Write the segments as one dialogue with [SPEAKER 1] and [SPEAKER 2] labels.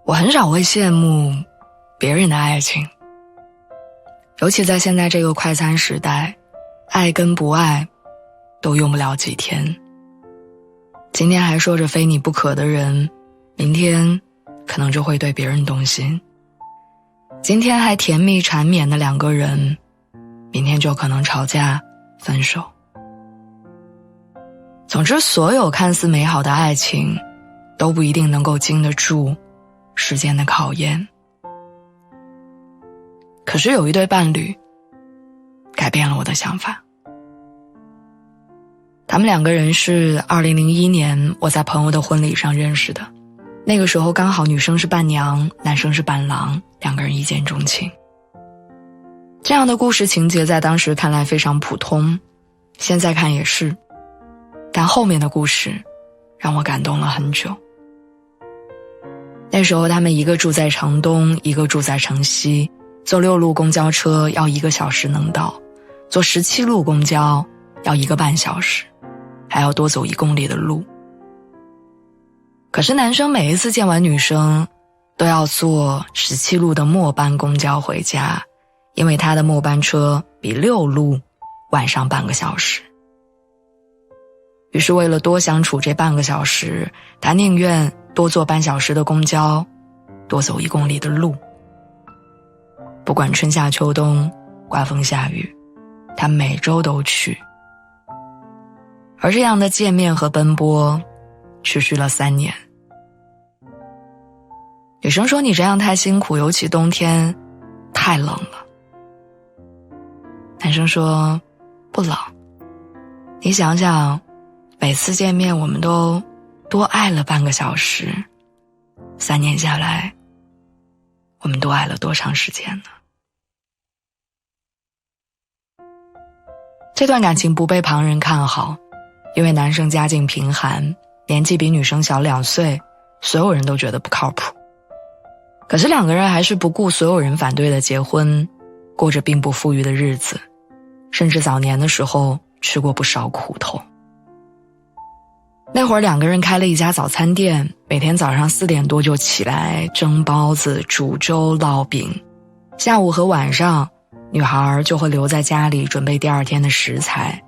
[SPEAKER 1] 我很少会羡慕别人的爱情，尤其在现在这个快餐时代，爱跟不爱都用不了几天。今天还说着非你不可的人，明天可能就会对别人动心。今天还甜蜜缠绵的两个人，明天就可能吵架分手。总之，所有看似美好的爱情都不一定能够经得住时间的考验。可是有一对伴侣改变了我的想法。他们两个人是2001年我在朋友的婚礼上认识的，那个时候刚好女生是伴娘，男生是伴郎，两个人一见钟情。这样的故事情节在当时看来非常普通，现在看也是，但后面的故事让我感动了很久。那时候他们一个住在城东，一个住在城西，坐6路公交车要1个小时能到，坐17路公交要1个半小时，还要多走1公里的路。可是男生每一次见完女生都要坐17路的末班公交回家，因为他的末班车比6路晚上半个小时。于是为了多相处这半个小时，他宁愿多坐半小时的公交，多走1公里的路。不管春夏秋冬，刮风下雨，他每周都去。而这样的见面和奔波持续了3年。女生说你这样太辛苦，尤其冬天太冷了。男生说不冷，你想想，每次见面我们都多爱了半个小时，3年下来我们多爱了多长时间呢？这段感情不被旁人看好，因为男生家境贫寒，年纪比女生小2岁，所有人都觉得不靠谱。可是两个人还是不顾所有人反对的结婚，过着并不富裕的日子，甚至早年的时候吃过不少苦头。那会儿两个人开了一家早餐店，每天早上4点多就起来蒸包子、煮粥、烙饼，下午和晚上女孩就会留在家里准备第2天的食材，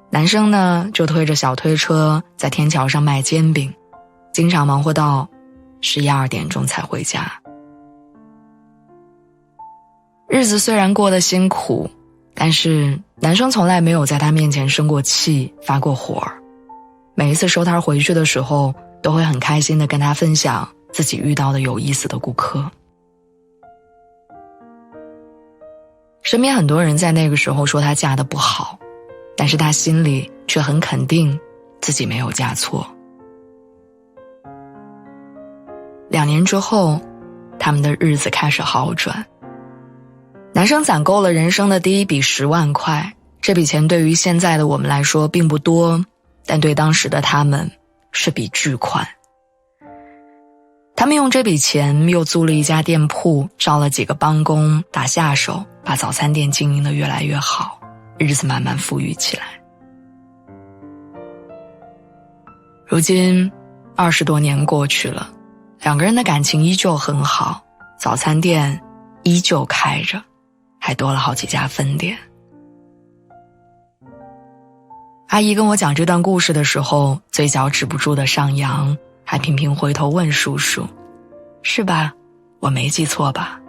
[SPEAKER 1] 男生呢就推着小推车在天桥上卖煎饼，经常忙活到11、12点钟才回家。日子虽然过得辛苦，但是男生从来没有在他面前生过气、发过火。每一次收摊回去的时候，都会很开心地跟他分享自己遇到的有意思的顾客。身边很多人在那个时候说她嫁得不好，但是她心里却很肯定自己没有嫁错。2年之后，他们的日子开始好转。男生攒够了人生的第一笔10万块，这笔钱对于现在的我们来说并不多，但对当时的他们是笔巨款。他们用这笔钱又租了一家店铺，招了几个帮工打下手，把早餐店经营得越来越好，日子慢慢富裕起来。如今20多年过去了，两个人的感情依旧很好，早餐店依旧开着，还多了好几家分店。阿姨跟我讲这段故事的时候，嘴角止不住的上扬，还频频回头问叔叔，是吧？我没记错吧？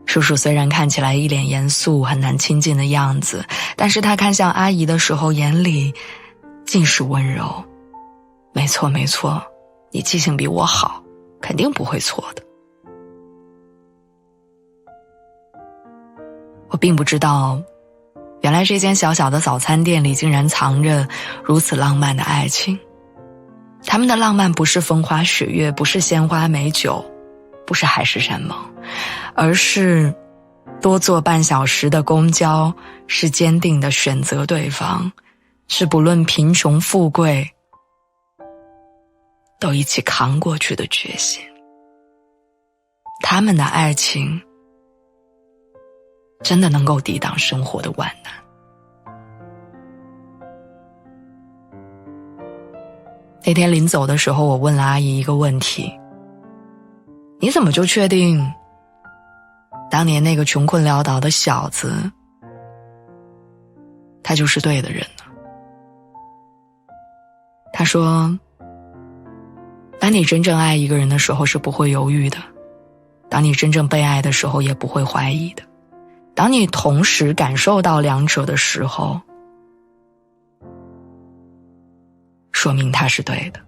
[SPEAKER 1] 叔叔虽然看起来一脸严肃，很难亲近的样子，但是他看向阿姨的时候，眼里尽是温柔。没错没错，你记性比我好，肯定不会错的。我并不知道，原来这间小小的早餐店里竟然藏着如此浪漫的爱情。他们的浪漫不是风花雪月，不是鲜花美酒，不是海誓山盟，而是多坐半小时的公交，是坚定的选择对方，是不论贫穷富贵都一起扛过去的决心。他们的爱情真的能够抵挡生活的万难。那天临走的时候，我问了阿姨一个问题：你怎么就确定当年那个穷困潦倒的小子他就是对的人呢？他说，当你真正爱一个人的时候是不会犹豫的，当你真正被爱的时候也不会怀疑的，当你同时感受到两者的时候，说明他是对的。